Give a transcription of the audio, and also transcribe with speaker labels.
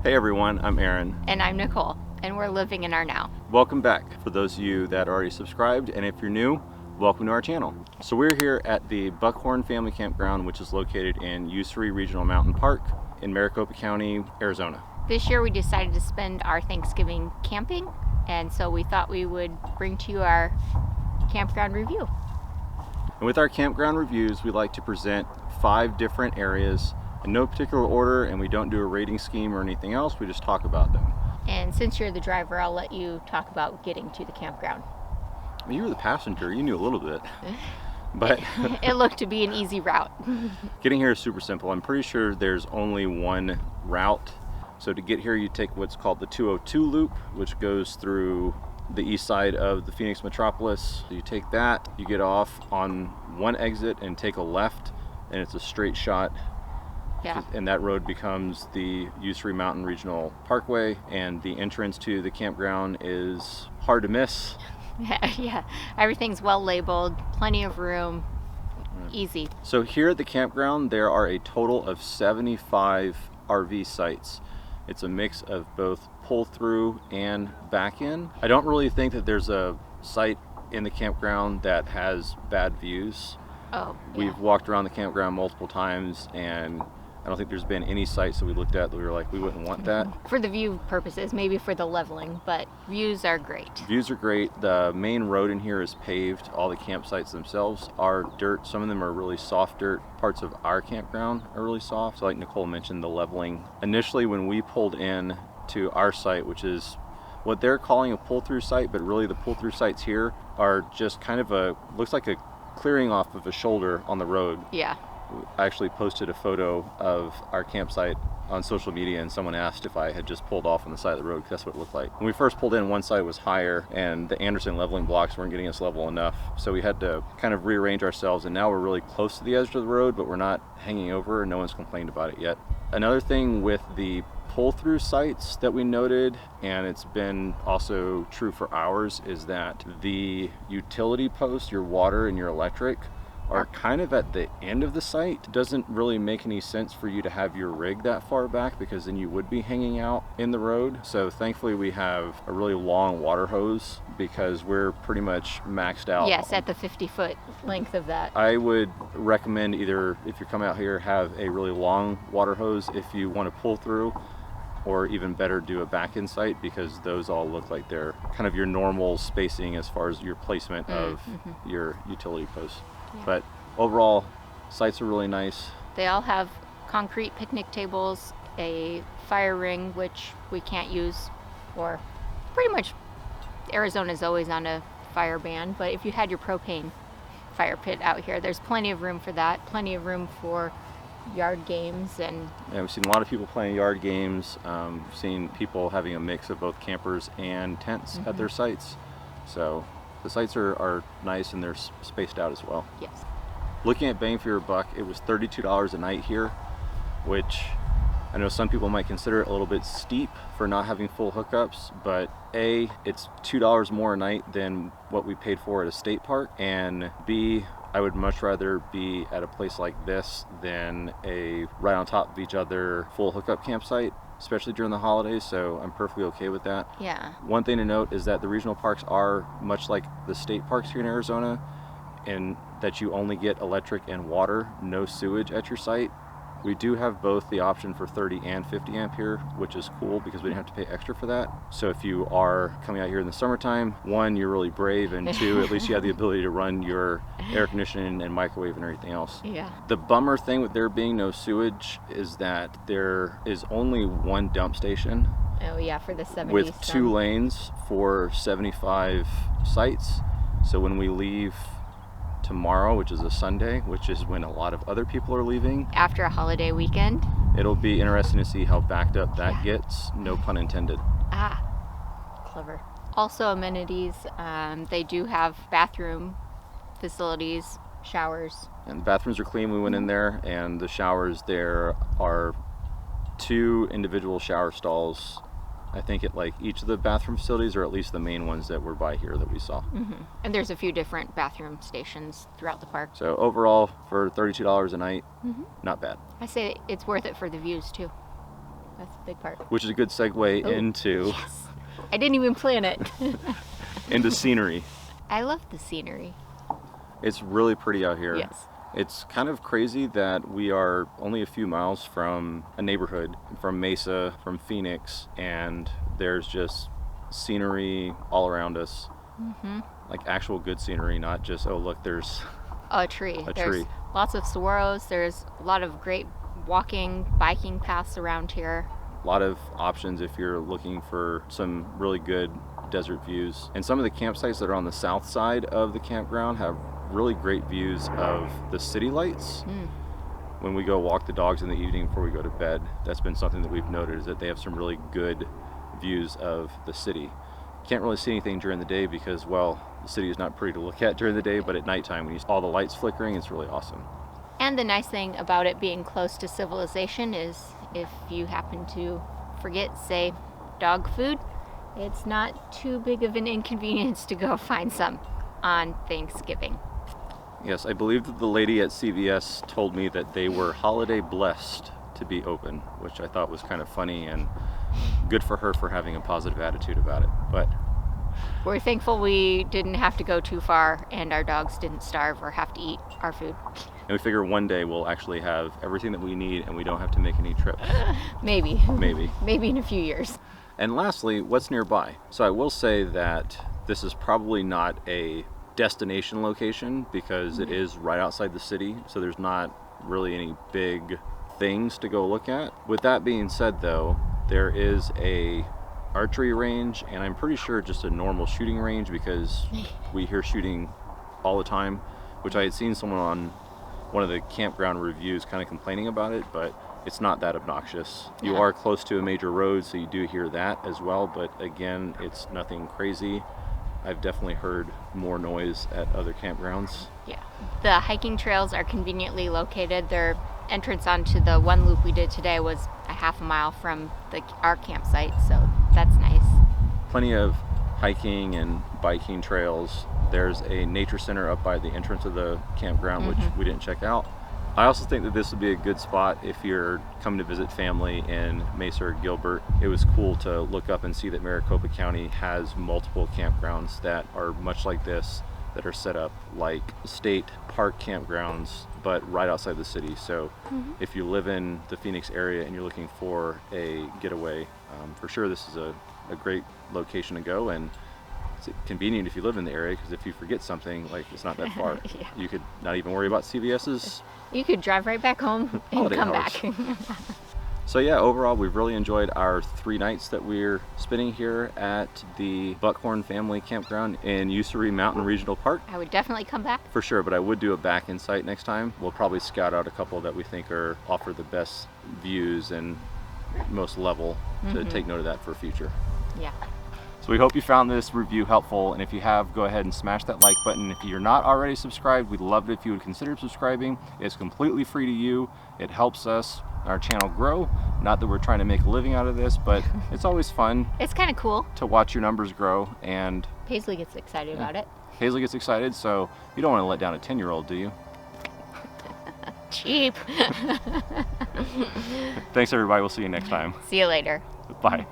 Speaker 1: Hey everyone, I'm Aaron.
Speaker 2: And I'm Nicole, and we're living in our now.
Speaker 1: Welcome back for those of you that are already subscribed, and if you're new, welcome to our channel. So we're here at the Buckhorn Family Campground, which is located in Usery Regional Mountain Park in Maricopa County, Arizona.
Speaker 2: This year we decided to spend our Thanksgiving camping, and so we thought we would bring to you our campground review.
Speaker 1: And with our campground reviews, we like to present 5 different areas in no particular order, and we don't do a rating scheme or anything else, we just talk about them.
Speaker 2: And since you're the driver, I'll let you talk about getting to the campground.
Speaker 1: You were the passenger, you knew a little bit. But
Speaker 2: it looked to be an easy route.
Speaker 1: Getting here is super simple. I'm pretty sure there's only one route. So to get here, you take what's called the 202 loop, which goes through the east side of the Phoenix metropolis. You take that, you get off on one exit and take a left, and it's a straight shot.
Speaker 2: Yeah.
Speaker 1: And that road becomes the Usery Mountain Regional Parkway, and the entrance to the campground is hard to miss.
Speaker 2: Yeah, everything's well labeled, plenty of room, easy.
Speaker 1: So here at the campground, there are a total of 75 RV sites. It's a mix of both pull through and back in. I don't really think that there's a site in the campground that has bad views.
Speaker 2: Oh, yeah.
Speaker 1: We've walked around the campground multiple times, and I don't think there's been any sites that we looked at that we were like, we wouldn't want that.
Speaker 2: For the view purposes, maybe for the leveling, but views are great.
Speaker 1: Views are great. The main road in here is paved. All the campsites themselves are dirt. Some of them are really soft dirt. Parts of our campground are really soft. So like Nicole mentioned, the leveling. Initially, when we pulled in to our site, which is what they're calling a pull-through site, but really the pull-through sites here are just kind of looks like a clearing off of a shoulder on the road.
Speaker 2: Yeah.
Speaker 1: I actually posted a photo of our campsite on social media, and someone asked if I had just pulled off on the side of the road, because that's what it looked like. When we first pulled in, one side was higher, and the Anderson leveling blocks weren't getting us level enough, so we had to kind of rearrange ourselves, and now we're really close to the edge of the road, but we're not hanging over, and no one's complained about it yet. Another thing with the pull-through sites that we noted, and it's been also true for ours, is that the utility posts, your water and your electric, are kind of at the end of the site. It doesn't really make any sense for you to have your rig that far back, because then you would be hanging out in the road. So thankfully we have a really long water hose, because we're pretty much maxed out.
Speaker 2: Yes, at the 50-foot length of that.
Speaker 1: I would recommend either, if you're coming out here, have a really long water hose if you want to pull through, or even better, do a back-end site, because those all look like they're kind of your normal spacing as far as your placement of your utility posts. Yeah. But overall, sites are really nice.
Speaker 2: They all have concrete picnic tables, a fire ring, which we can't use, or pretty much Arizona's always on a fire ban, but if you had your propane fire pit out here, there's plenty of room for that, plenty of room for yard games. And
Speaker 1: yeah, we've seen a lot of people playing yard games. We've seen people having a mix of both campers and tents at their sites. So the sites are nice, and they're spaced out as well.
Speaker 2: Yes.
Speaker 1: Looking at bang for your buck, it was $32 a night here, which I know some people might consider it a little bit steep for not having full hookups, but A, it's $2 more a night than what we paid for at a state park, and B, I would much rather be at a place like this than a right on top of each other full hookup campsite, especially during the holidays, so I'm perfectly okay with that.
Speaker 2: Yeah.
Speaker 1: One thing to note is that the regional parks are much like the state parks here in Arizona, in that you only get electric and water, no sewage at your site. We do have both the option for 30 and 50 amp here, which is cool because we didn't have to pay extra for that. So if you are coming out here in the summertime, 1, you're really brave, and 2, at least you have the ability to run your air conditioning and microwave and everything else.
Speaker 2: Yeah.
Speaker 1: The bummer thing with there being no sewage is that there is only one dump station.
Speaker 2: Oh yeah, for the 70s.
Speaker 1: With 2 lanes for 75 sites. So when we leave tomorrow, which is a Sunday, which is when a lot of other people are leaving,
Speaker 2: after a holiday weekend,
Speaker 1: it'll be interesting to see how backed up that gets, no pun intended.
Speaker 2: Ah, clever. Also amenities, they do have bathroom facilities, showers.
Speaker 1: And the bathrooms are clean. We went in there, and the showers, there are 2 individual shower stalls, I think, at like each of the bathroom facilities, or at least the main ones that were by here that we saw.
Speaker 2: And there's a few different bathroom stations throughout the park.
Speaker 1: So overall, for $32 a night, not bad.
Speaker 2: I say it's worth it for the views too. That's the big part.
Speaker 1: Which is a good segue
Speaker 2: Oh,
Speaker 1: into
Speaker 2: yes. I didn't even plan it.
Speaker 1: into scenery.
Speaker 2: I love the scenery.
Speaker 1: It's really pretty out here.
Speaker 2: Yes.
Speaker 1: It's kind of crazy that we are only a few miles from a neighborhood, from Mesa, from Phoenix, and there's just scenery all around us.
Speaker 2: Mm-hmm.
Speaker 1: Like actual good scenery, not just, oh, look, there's
Speaker 2: A tree.
Speaker 1: a
Speaker 2: There's
Speaker 1: tree.
Speaker 2: lots of saguaros. There's a lot of great walking, biking paths around here.
Speaker 1: A lot of options if you're looking for some really good desert views. And some of the campsites that are on the south side of the campground have really great views of the city lights. When we go walk the dogs in the evening before we go to bed, that's been something that we've noted, is that they have some really good views of the city. Can't really see anything during the day because, well, the city is not pretty to look at during the day, but at nighttime when you see all the lights flickering, it's really awesome.
Speaker 2: And the nice thing about it being close to civilization is if you happen to forget, say, dog food, it's not too big of an inconvenience to go find some on Thanksgiving.
Speaker 1: Yes, I believe that the lady at CVS told me that they were holiday blessed to be open, which I thought was kind of funny and good for her for having a positive attitude about it. But
Speaker 2: We're thankful we didn't have to go too far and our dogs didn't starve or have to eat our food.
Speaker 1: and we figure one day we'll actually have everything that we need and we don't have to make any trips.
Speaker 2: Maybe.
Speaker 1: Maybe.
Speaker 2: Maybe in a few years.
Speaker 1: And lastly, what's nearby? So I will say that this is probably not a destination location because it is right outside the city, so there's not really any big things to go look at. With that being said though, there is a archery range, and I'm pretty sure just a normal shooting range because we hear shooting all the time, which I had seen someone on one of the campground reviews kind of complaining about it, but it's not that obnoxious. You
Speaker 2: Yeah.
Speaker 1: are close to a major road, so you do hear that as well, but again, it's nothing crazy. I've definitely heard more noise at other campgrounds.
Speaker 2: Yeah. The hiking trails are conveniently located. Their entrance onto the one loop we did today was a half a mile from our campsite, so that's nice.
Speaker 1: Plenty of hiking and biking trails. There's a nature center up by the entrance of the campground, which we didn't check out. I also think that this would be a good spot if you're coming to visit family in Mesa or Gilbert. It was cool to look up and see that Maricopa County has multiple campgrounds that are much like this, that are set up like state park campgrounds, but right outside the city. So if you live in the Phoenix area and you're looking for a getaway, for sure this is a great location to go, and it's convenient if you live in the area because if you forget something, like it's not that far.
Speaker 2: Yeah.
Speaker 1: You could not even worry about CVS's.
Speaker 2: You could drive right back home and
Speaker 1: Holiday
Speaker 2: come
Speaker 1: hours.
Speaker 2: back.
Speaker 1: So yeah, overall we've really enjoyed our 3 nights that we're spending here at the Buckhorn Family Campground in Usery Mountain Regional Park.
Speaker 2: I would definitely come back.
Speaker 1: For sure, but I would do a back insight next time. We'll probably scout out a couple that we think offer the best views and most level to take note of that for future.
Speaker 2: Yeah.
Speaker 1: So we hope you found this review helpful, and if you have, go ahead and smash that like button. If you're not already subscribed, we'd love it if you would consider subscribing. It's completely free to you. It helps us, our channel, grow. Not that we're trying to make a living out of this, but it's always fun
Speaker 2: It's kind of cool.
Speaker 1: to watch your numbers grow, and
Speaker 2: Paisley gets excited about it.
Speaker 1: Paisley gets excited, so you don't want to let down a 10-year-old, do you?
Speaker 2: Cheap.
Speaker 1: Thanks everybody, we'll see you next time.
Speaker 2: See you later.
Speaker 1: Bye.